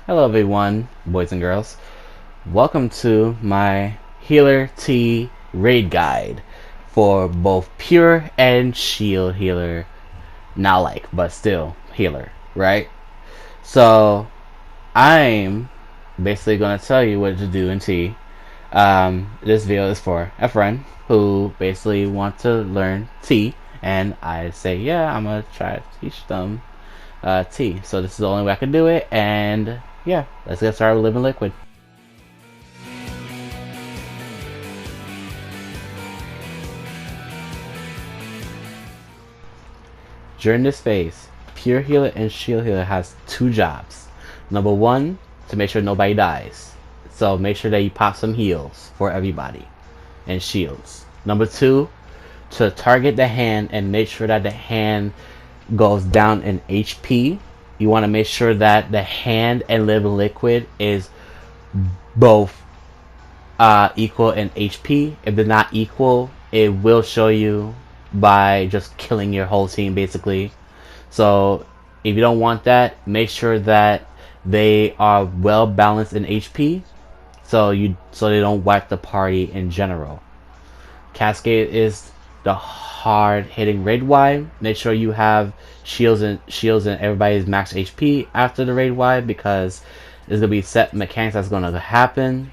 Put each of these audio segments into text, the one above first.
Hello everyone, boys and girls. Welcome to my Healer T raid guide for both Pure and Shield Healer. Not like, but still healer, right? So I'm basically gonna tell you what to do in T. This video is for a friend who basically wants to learn T, and I say, yeah, I'm gonna try to teach them T. So this is the only way I can do it, and yeah, let's get started with Living Liquid. During this phase, Pure Healer and Shield Healer has two jobs. Number one, to make sure nobody dies. So make sure that you pop some heals for everybody and shields. Number two, to target the hand and make sure that the hand goes down in HP. You want to make sure that the hand and Living Liquid is both equal in HP. If they're not equal, it will show you by just killing your whole team basically. So if you don't want that, make sure that they are well balanced in HP, so they don't wipe the party in general. Cascade is the hard hitting raid wide. Make sure you have shields and everybody's max HP after the raid wide, because there's gonna be set mechanics that's gonna happen.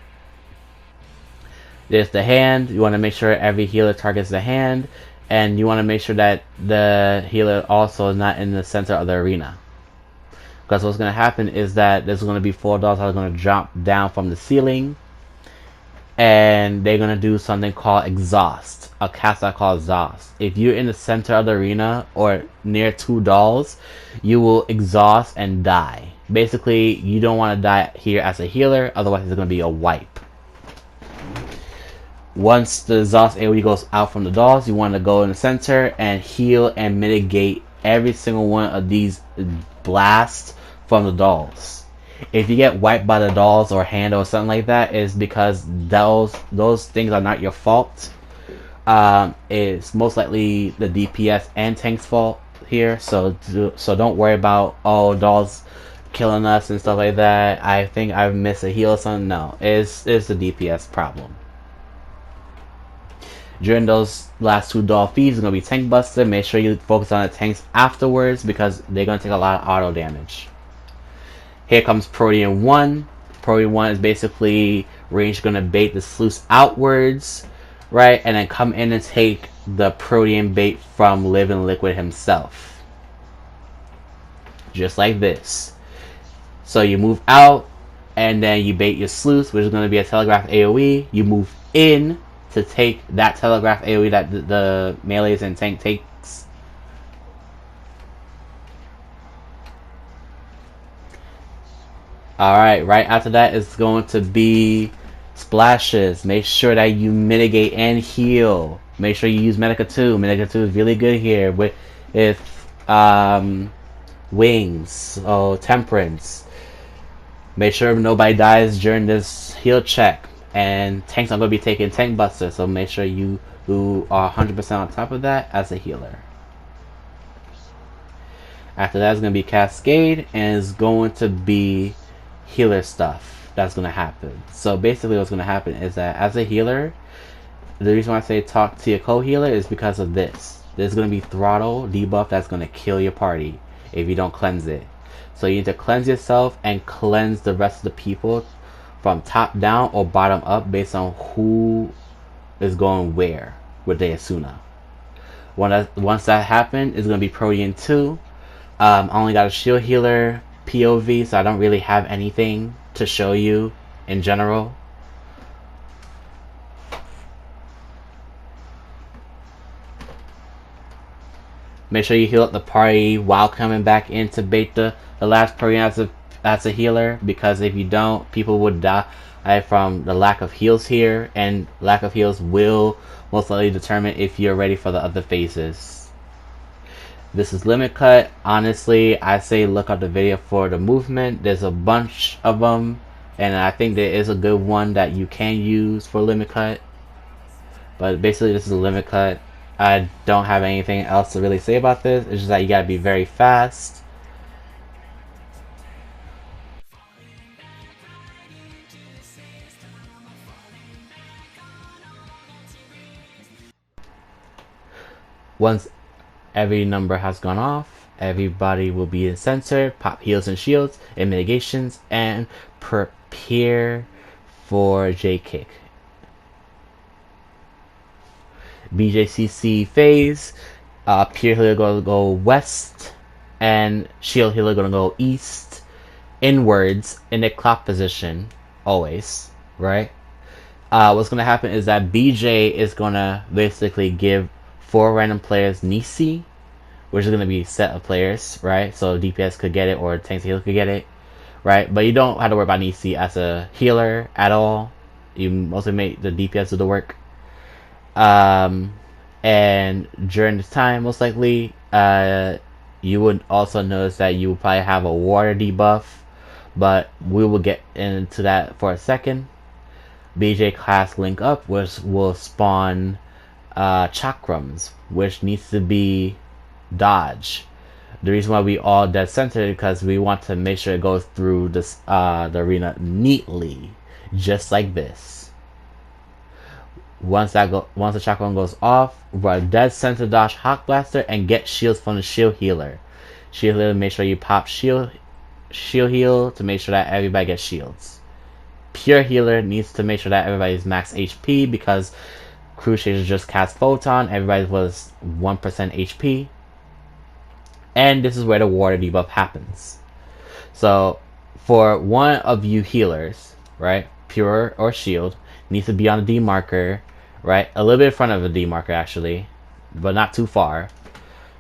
There's the hand. You want to make sure every healer targets the hand, and you want to make sure that the healer also is not in the center of the arena. Because what's going to happen is that there's going to be 4 dolls that are going to jump down from the ceiling, and they're going to do something called exhaust. A cast I call exhaust. If you're in the center of the arena or near 2 dolls, you will exhaust and die. Basically, you don't want to die here as a healer, otherwise it's going to be a wipe. Once the exhaust AoE goes out from the dolls, you want to go in the center and heal and mitigate every single one of these blasts from the dolls. If you get wiped by the dolls or hand or something like that, it's because those things are not your fault. It's most likely the DPS and tank's fault here. So don't worry about, oh, dolls killing us and stuff like that. I think I missed a heal or something. No, it's the DPS problem. During those last 2 doll feeds, it's going to be tank buster. Make sure you focus on the tanks afterwards, because they're going to take a lot of auto damage. Here comes Protean 1. Protean 1 is basically range going to bait the sluice outwards, right? And then come in and take the Protean bait from Living Liquid himself. Just like this. So you move out, and then you bait your sluice, which is going to be a telegraph AoE. You move in to take that telegraph AoE that the melees and tank takes. Alright, right after that is going to be splashes. Make sure that you mitigate and heal. Make sure you use Medica 2. Medica 2 is really good here with wings, so temperance. Make sure nobody dies during this heal check. And tanks are going to be taking tank buster, so make sure you are 100% on top of that as a healer. After that is going to be Cascade, and it's going to be healer stuff that's going to happen. So basically what's going to happen is that as a healer, the reason why I say talk to your co-healer is because of this. There's going to be throttle debuff that's going to kill your party if you don't cleanse it. So you need to cleanse yourself and cleanse the rest of the people from top down or bottom up based on who is going where with the Asuna. Once that happens, it's going to be Protean 2. I only got a shield healer POV, so I don't really have anything to show you in general. Make sure you heal up the party while coming back in to bait the last Protean as a healer, because if you don't, people would die from the lack of heals here, and lack of heals will most likely determine if you're ready for the other phases. This is Limit Cut. Honestly, I say look up the video for the movement. There's a bunch of them, and I think there is a good one that you can use for Limit Cut. But basically, this is a Limit Cut. I don't have anything else to really say about this. It's just that you gotta be very fast. Once every number has gone off, everybody will be in center, pop heals and shields and mitigations, and prepare for J kick. BJCC phase, Pure Healer gonna go west, and Shield Healer gonna go east, inwards in the clock position, always, right? What's gonna happen is that BJ is gonna basically give 4 random players Nisi, which is gonna be a set of players, right? So DPS could get it or tanks healer could get it, right? But you don't have to worry about Nisi as a healer at all. You mostly make the DPS do the work. And during this time, most likely, you would also notice that you will probably have a water debuff, but we will get into that for a second. BJ class link up, which will spawn chakrams, which needs to be dodge. The reason why we all dead center is because we want to make sure it goes through this the arena neatly, just like this. Once the chakram goes off, we're dead center dodge Hawk Blaster and get shields from the shield healer. Shield healer, make sure you pop shield heal to make sure that everybody gets shields. Pure healer needs to make sure that everybody's max HP because Crusader just cast Photon, everybody was 1% HP. And this is where the water debuff happens. So for one of you healers, right, pure or shield, needs to be on the D marker, right, a little bit in front of the D marker actually, but not too far,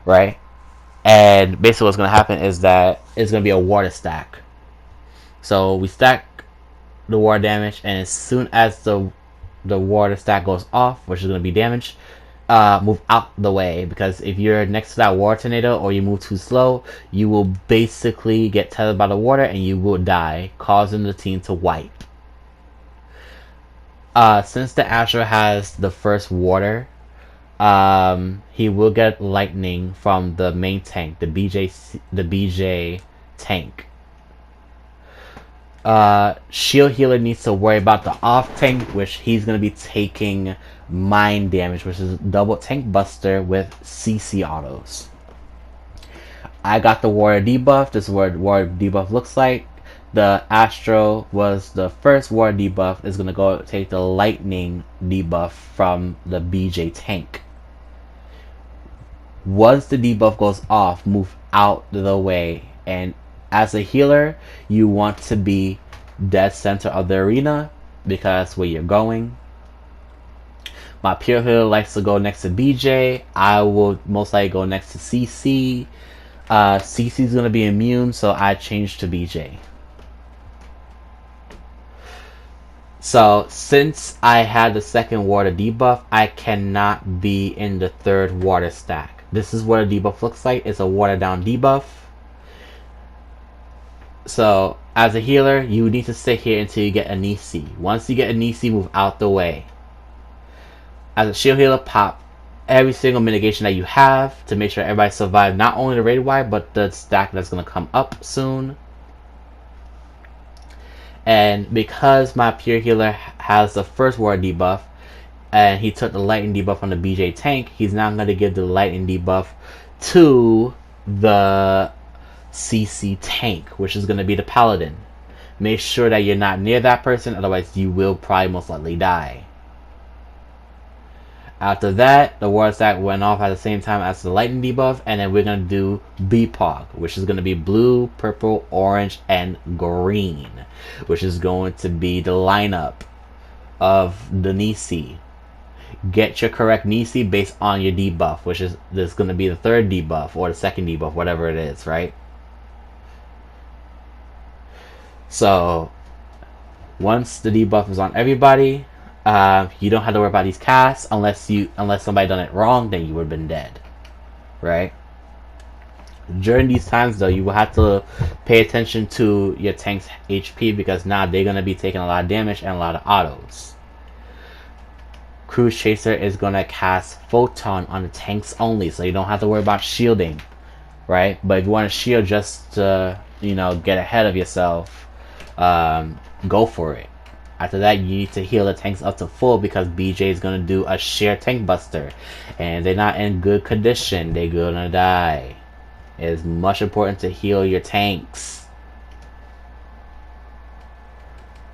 right? And basically what's going to happen is that it's going to be a water stack. So we stack the water damage, and as soon as the water stack goes off, which is going to be damage, move out the way, because if you're next to that water tornado or you move too slow, you will basically get tethered by the water and you will die, causing the team to wipe. Since the Astro has the first water, he will get lightning from the main tank, the BJ tank. Shield healer needs to worry about the off tank, which he's going to be taking mind damage, which is double tank buster with CC autos. I got the water debuff. This is what water debuff looks like. The Astro was the first water debuff. Is going to go take the lightning debuff from the BJ tank. Once the debuff goes off, move out the way, and as a healer, you want to be dead center of the arena because where you're going. My pure healer likes to go next to BJ. I will most likely go next to CC. CC is going to be immune, so I changed to BJ. So since I had the second water debuff, I cannot be in the third water stack. This is what a debuff looks like. It's a water down debuff. So as a healer, you need to sit here until you get a Nisi. Once you get a Nisi, move out the way. As a shield healer, pop every single mitigation that you have to make sure everybody survives not only the raid wide, but the stack that's going to come up soon. And because my pure healer has the first water debuff, and he took the lightning debuff on the BJ tank, he's now going to give the lightning debuff to the CC tank, which is going to be the paladin. Make sure that you're not near that person, otherwise you will probably most likely die. After that, the water stack went off at the same time as the lightning debuff, and then we're going to do BPOG, which is going to be blue, purple, orange, and green, which is going to be the lineup of the Nisi. Get your correct Nisi based on your debuff, which is this going to be the third debuff or the second debuff, whatever it is, right? So once the debuff is on everybody, you don't have to worry about these casts unless somebody done it wrong, then you would have been dead, right? During these times though, you will have to pay attention to your tank's HP because now they're going to be taking a lot of damage and a lot of autos. Cruise Chaser is going to cast Photon on the tanks only, so you don't have to worry about shielding, right? But if you want to shield just to, get ahead of yourself, go for it. After that, you need to heal the tanks up to full because BJ is gonna do a sheer tank buster, and they're not in good condition. They're gonna die. It is much important to heal your tanks.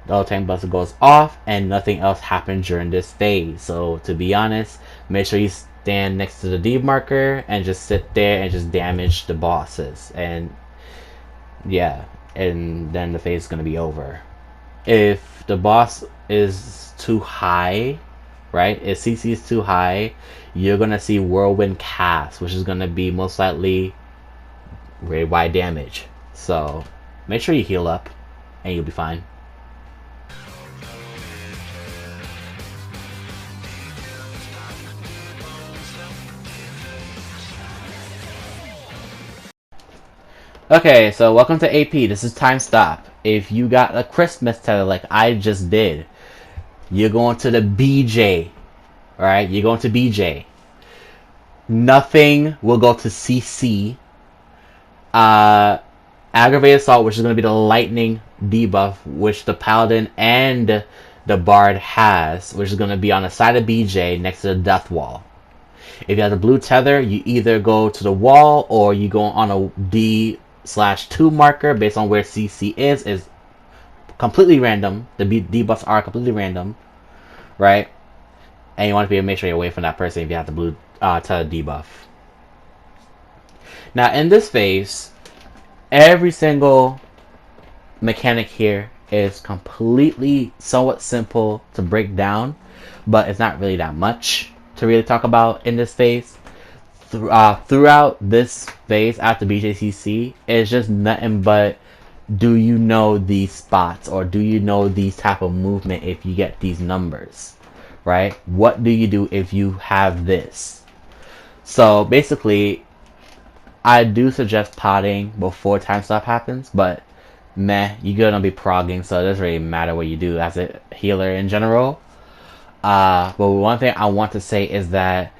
The tank buster goes off, and nothing else happens during this phase. So to be honest, make sure you stand next to the D marker and just sit there and just damage the bosses. And yeah, and then the phase is gonna be over. If the boss is too high, right? If CC is too high, you're gonna see Whirlwind Cast, which is gonna be most likely very wide damage. So make sure you heal up, and you'll be fine. Okay, so welcome to AP. This is Time Stop. If you got a Christmas tether like I just did, you're going to the BJ. Alright, you're going to BJ. Nothing will go to CC. Aggravated Assault, which is going to be the lightning debuff, which the Paladin and the Bard has, which is going to be on the side of BJ next to the Death Wall. If you have the blue tether, you either go to the wall or you go on a D/2 marker based on where CC is completely random. The debuffs are completely random, right? And you want to be able to make sure you're away from that person if you have the blue tether debuff. Now in this phase, every single mechanic here is completely somewhat simple to break down, but it's not really that much to really talk about in this phase. Throughout this phase after BJCC, it's just nothing but, do you know these spots, or do you know these type of movement if you get these numbers, right? What do you do if you have this? So basically, I do suggest potting before time stop happens, but meh, you're gonna be progging, so it doesn't really matter what you do as a healer in general. But one thing I want to say is that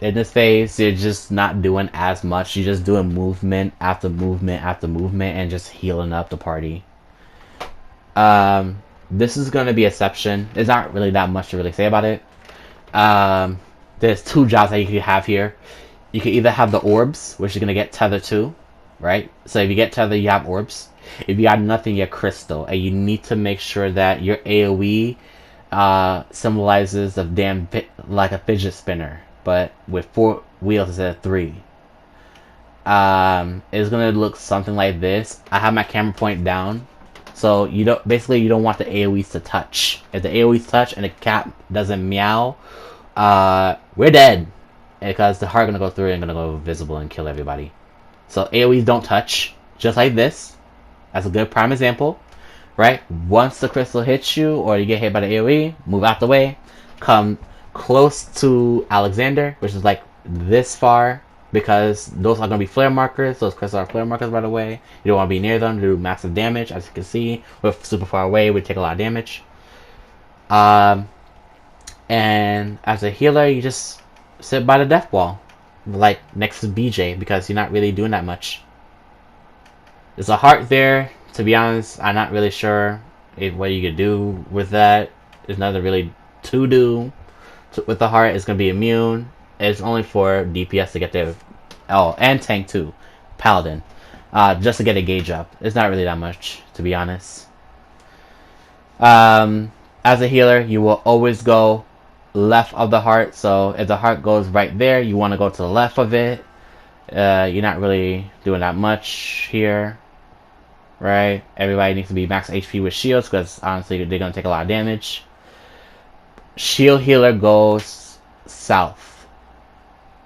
in this phase, you're just not doing as much. You're just doing movement after movement after movement and just healing up the party. This is going to be exception. There's not really that much to really say about it. There's two jobs that you can have here. You can either have the orbs, which you're going to get tether to, right? So if you get tether, you have orbs. If you got nothing, you get crystal. And you need to make sure that your AoE symbolizes a damn like a fidget spinner, but with 4 wheels instead of 3. It's gonna look something like this. I have my camera point down, so you don't want the AoEs to touch. If the AoEs touch and the cat doesn't meow, we're dead, because the heart gonna go through and gonna go visible and kill everybody. So AoEs don't touch, just like this. That's a good prime example, right? Once the crystal hits you or you get hit by the AoE, move out the way, come close to Alexander, which is like this far, because those are going to be flare markers. Those crystals are flare markers, by the way. You don't want to be near them to do massive damage. As you can see, we're super far away, we take a lot of damage. And as a healer, you just sit by the death wall, like next to BJ, because you're not really doing that much. There's a heart there. To be honest, I'm not really sure what you could do with that. There's nothing really to do with the heart. It's going to be immune. It's only for DPS to get their... Oh, and tank too. Paladin. Just to get a gauge up. It's not really that much, to be honest. As a healer, you will always go left of the heart. So if the heart goes right there, you want to go to the left of it. You're not really doing that much here. Right? Everybody needs to be max HP with shields, because honestly, they're going to take a lot of damage. Shield healer goes south.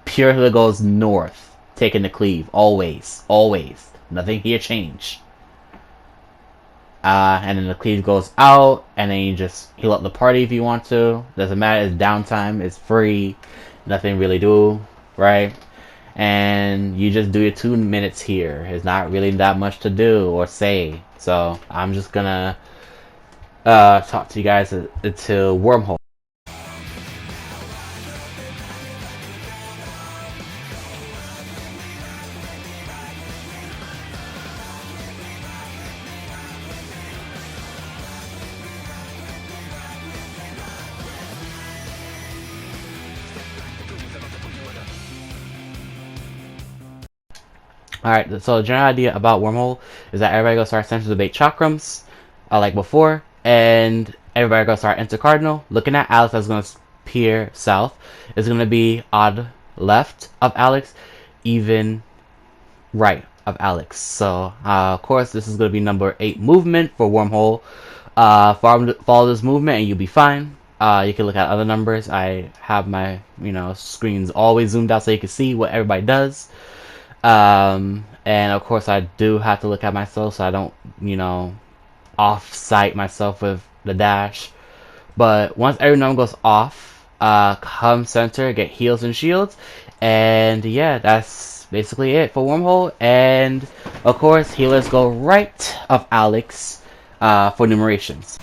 Pure healer goes north, taking the cleave. Always. Always. Nothing here change. And then the cleave goes out, and then you just heal up the party if you want to. Doesn't matter, it's downtime, it's free. Nothing really do, right? And you just do your 2 minutes here. It's not really that much to do or say. So I'm just gonna talk to you guys until Wormhole. Alright, so the general idea about Wormhole is that everybody goes start center to debate chakrams, like before, and everybody goes start enter cardinal. Looking at Alex, that's going to peer south. It's going to be odd left of Alex, even right of Alex. So, of course, this is going to be number 8 movement for Wormhole. Follow this movement and you'll be fine. You can look at other numbers. I have my, screens always zoomed out so you can see what everybody does. And of course I do have to look at myself so I don't, off-site myself with the dash. But once every number goes off, come center, get heals and shields. And yeah, that's basically it for Wormhole. And of course, healers go right of Alex for numerations.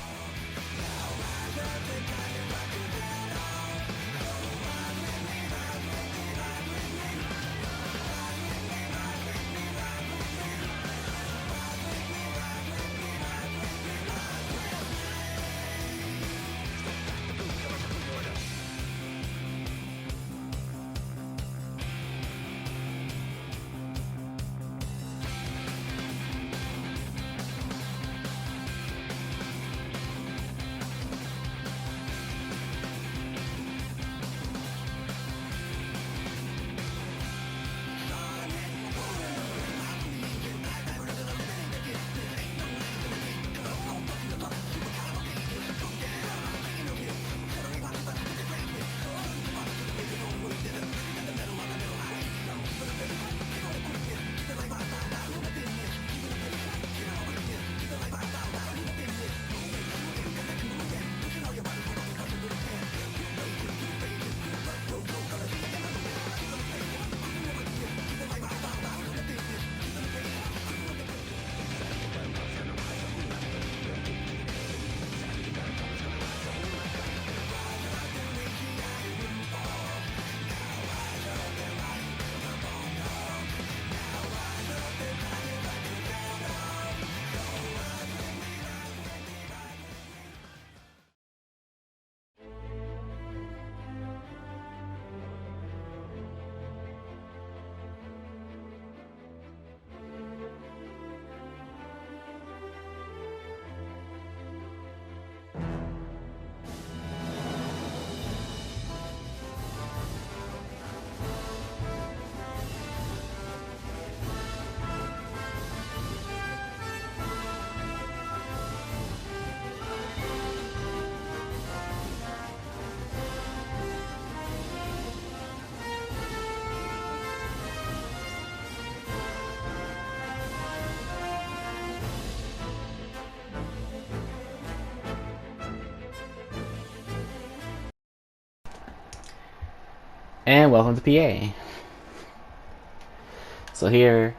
And welcome to PA. So here,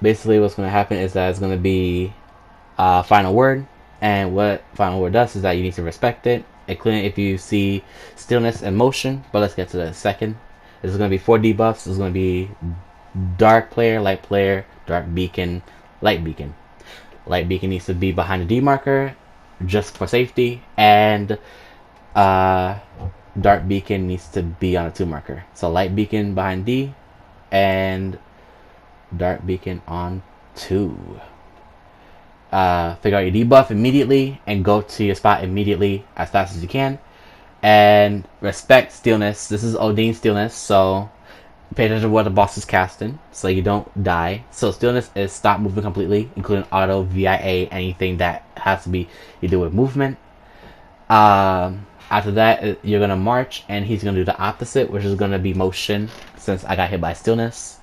basically what's going to happen is that it's going to be final word. And what final word does is that you need to respect it, including if you see stillness and motion. But let's get to the second. This is going to be 4 debuffs. This is going to be dark player, light player, dark beacon, light beacon. Light beacon needs to be behind the D marker just for safety, and dark beacon needs to be on a 2 marker. So light beacon behind D and dark beacon on 2. Figure out your debuff immediately and go to your spot immediately as fast as you can. And respect stillness. This is Odin stillness, so pay attention to what the boss is casting so you don't die. So stillness is stop moving completely, including auto, VIA, anything that has to be you do with movement. After that, you're gonna march, and he's gonna do the opposite, which is gonna be motion, since I got hit by stillness.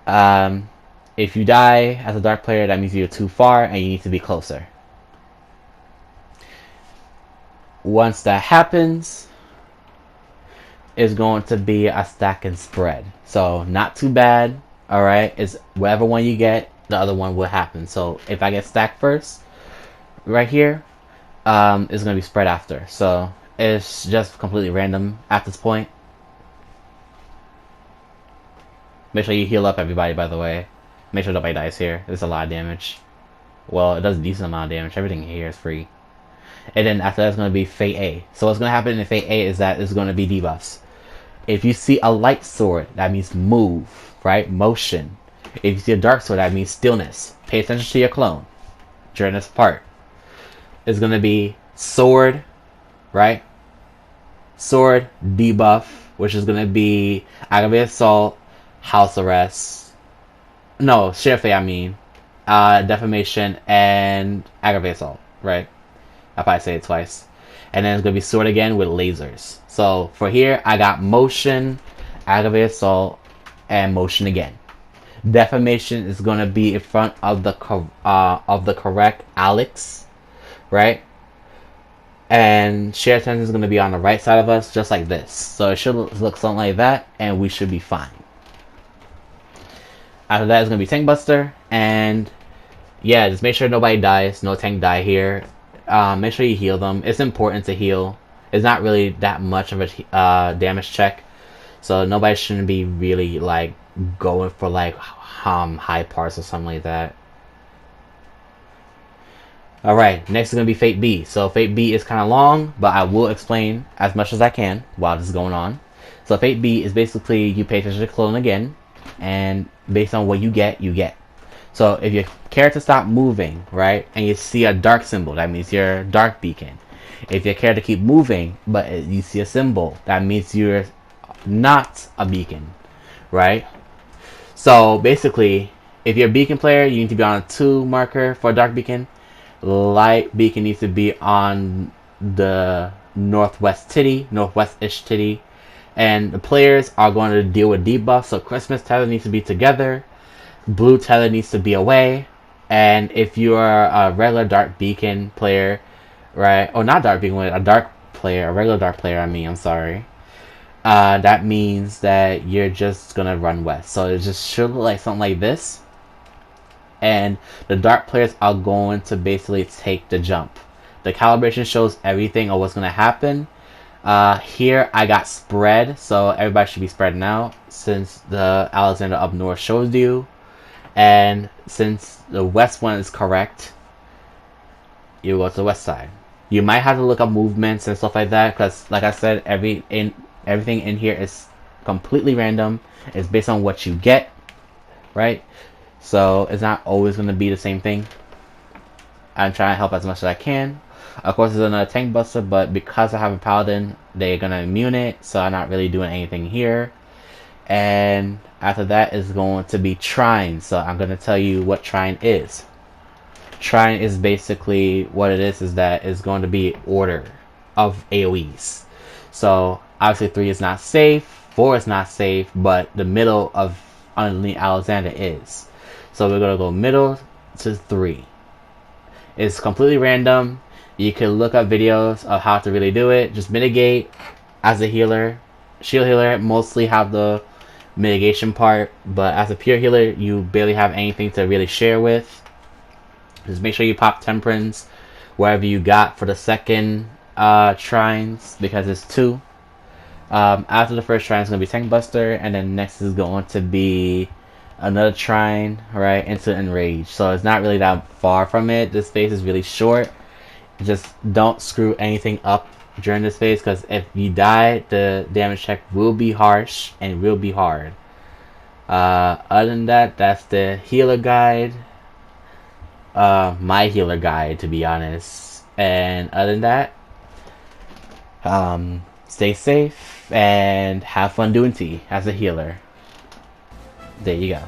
If you die as a dark player, that means you're too far and you need to be closer. Once that happens, it's going to be a stack and spread. So not too bad. Alright, it's whatever one you get, the other one will happen. So if I get stacked first, right here, it's going to be spread after. So it's just completely random at this point. Make sure you heal up everybody, by the way. Make sure nobody dies here. There's a lot of damage. Well, it does a decent amount of damage. Everything here is free. And then after that, it's going to be Fate A. So what's going to happen in Fate A is that it's going to be debuffs. If you see a light sword, that means move, right? Motion. If you see a dark sword, that means stillness. Pay attention to your clone during this part. It's gonna be sword, right? Sword debuff, which is gonna be aggravated assault, house arrest. No, share fate. I mean, defamation and aggravated assault. Right? I probably say it twice. And then it's gonna be sword again with lasers. So for here, I got motion, aggravated assault, and motion again. Defamation is gonna be in front of the correct Alex, right? And share tension is gonna be on the right side of us, just like this. So it should look something like that, and we should be fine. After that, it's gonna be Tank Buster, and yeah, just make sure nobody dies, no tank die here. Make sure you heal them. It's important to heal. It's not really that much of a damage check, so nobody shouldn't be really like going for like high parts or something like that. Alright, next is going to be Fate B. So Fate B is kind of long, but I will explain as much as I can while this is going on. So Fate B is basically you pay attention to clone again, and based on what you get, you get. So if your character stops moving, right, and you see a dark symbol, that means you're dark beacon. If your character keep moving, but you see a symbol, that means you're not a beacon, right? So basically, if you're a beacon player, you need to be on a 2 marker for a dark beacon. Light beacon needs to be on the northwest-ish titty. And the players are going to deal with debuffs, so Christmas tether needs to be together. Blue tether needs to be away. And if you are a regular dark beacon player, right, or not dark beacon, a dark player, a regular dark player, I'm sorry. That means that you're just going to run west. So it just should look like something like this. And the dark players are going to basically take the jump. The calibration shows everything of what's going to happen. Here I got spread, so everybody should be spreading out since the Alexander up north shows you. And since the west one is correct, you go to the west side. You might have to look up movements and stuff like that, because like I said, everything in here is completely random. It's based on what you get, right? So it's not always going to be the same thing. I'm trying to help as much as I can. Of course, there's another tank buster, but because I have a paladin, they're going to immune it, so I'm not really doing anything here. And after that is going to be Trines, so I'm going to tell you what Trine is. Trine is basically what it is that it's going to be order of AoEs. So obviously 3 is not safe, 4 is not safe, but the middle of underneath Alexander is. So we're going to go middle to 3. It's completely random. You can look up videos of how to really do it. Just mitigate as a healer. Shield healer mostly have the mitigation part, but as a pure healer, you barely have anything to really share with. Just make sure you pop temperance wherever you got for the second Trines, because it's 2. After the first Trine is going to be Tank Buster, and then next is going to be another Trine, right, into Enrage. So it's not really that far from it. This phase is really short. Just don't screw anything up during this phase, because if you die, the damage check will be harsh and will be hard. Other than that, that's the healer guide. My healer guide, to be honest. And other than that, stay safe and have fun doing tea as a healer. There you go.